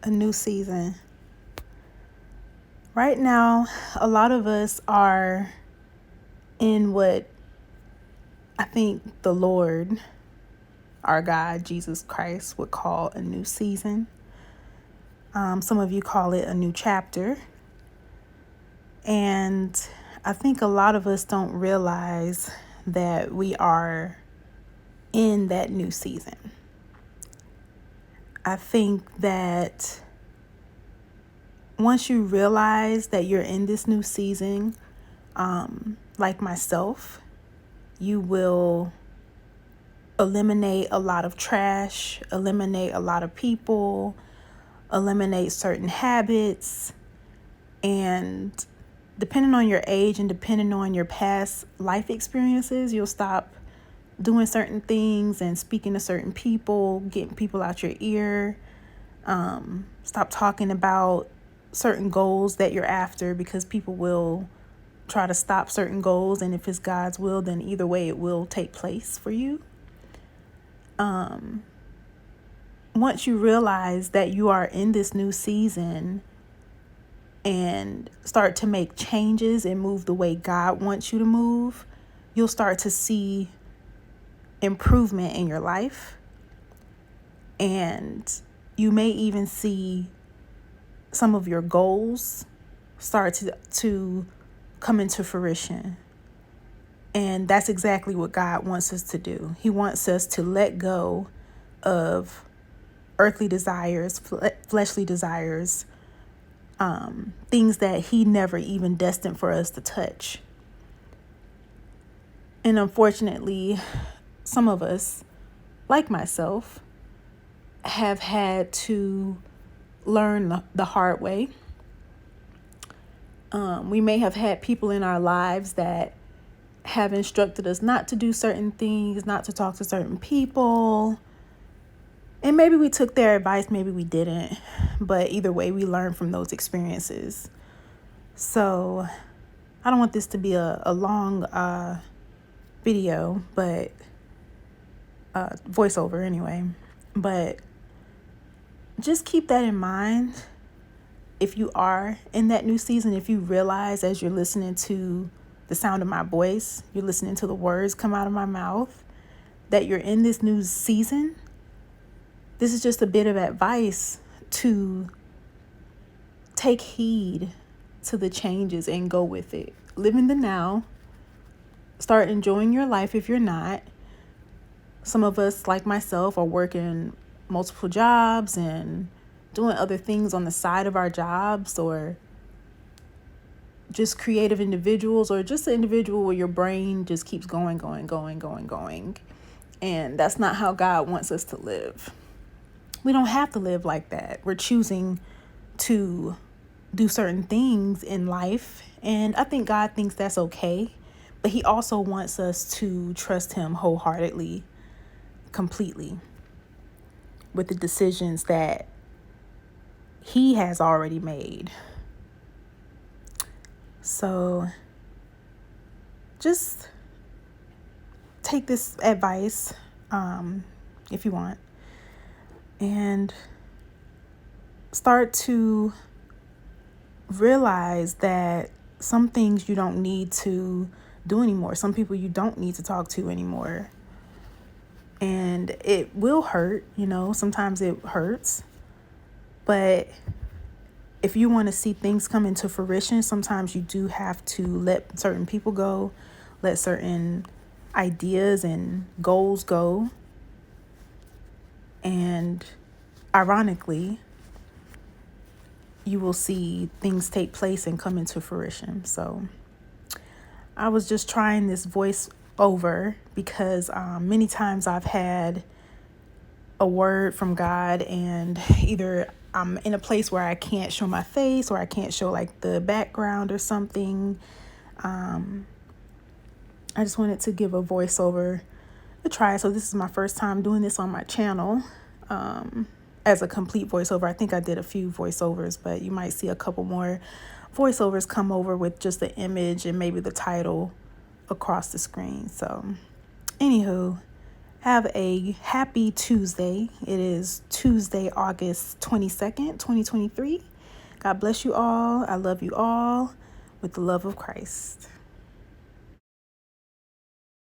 A new season. Right now, a lot of us are in what I think the Lord, our God, Jesus Christ, would call a new season. Some of you call it a new chapter. And I think a lot of us don't realize that we are in that new season. I think that once you realize that you're in this new season, like myself, you will eliminate a lot of trash, eliminate a lot of people, eliminate certain habits, and depending on your age and depending on your past life experiences, you'll stop doing certain things and speaking to certain people, getting people out your ear. Stop talking about certain goals that you're after because people will try to stop certain goals, and if it's God's will, then either way it will take place for you. Once you realize that you are in this new season and start to make changes and move the way God wants you to move, you'll start to see improvement in your life. And you may even see some of your goals start to come into fruition. And that's exactly what God wants us to do. He wants us to let go of earthly desires, fleshly desires, things that He never even destined for us to touch. And unfortunately, some of us, like myself, have had to learn the hard way. We may have had people in our lives that have instructed us not to do certain things, not to talk to certain people. And maybe we took their advice, maybe we didn't. But either way, we learned from those experiences. So I don't want this to be a long video, but voiceover anyway. But just keep that in mind. If you are in that new season, if you realize as you're listening to the sound of my voice, you're listening to the words come out of my mouth, that you're in this new season, this is just a bit of advice to take heed to the changes and go with it. Live in the now. Start enjoying your life if you're not. Some of us, like myself, are working multiple jobs and doing other things on the side of our jobs, or just creative individuals, or just an individual where your brain just keeps going. And that's not how God wants us to live. We don't have to live like that. We're choosing to do certain things in life, and I think God thinks that's okay. But He also wants us to trust Him wholeheartedly, completely, with the decisions that He has already made. So just take this advice if you want, and start to realize that some things you don't need to do anymore. Some people you don't need to talk to anymore. And it will hurt, sometimes it hurts. But if you want to see things come into fruition, sometimes you do have to let certain people go, let certain ideas and goals go. And ironically, you will see things take place and come into fruition. So I was just trying this voice over because many times I've had a word from God, and either I'm in a place where I can't show my face, or I can't show like the background or something. I just wanted to give a voiceover a try. So this is my first time doing this on my channel as a complete voiceover. I think I did a few voiceovers, but you might see a couple more voiceovers come over with just the image and maybe the title across the screen. So anywho, Have a happy Tuesday. It is Tuesday, August 22nd, 2023. God bless you all. I love you all with the love of Christ.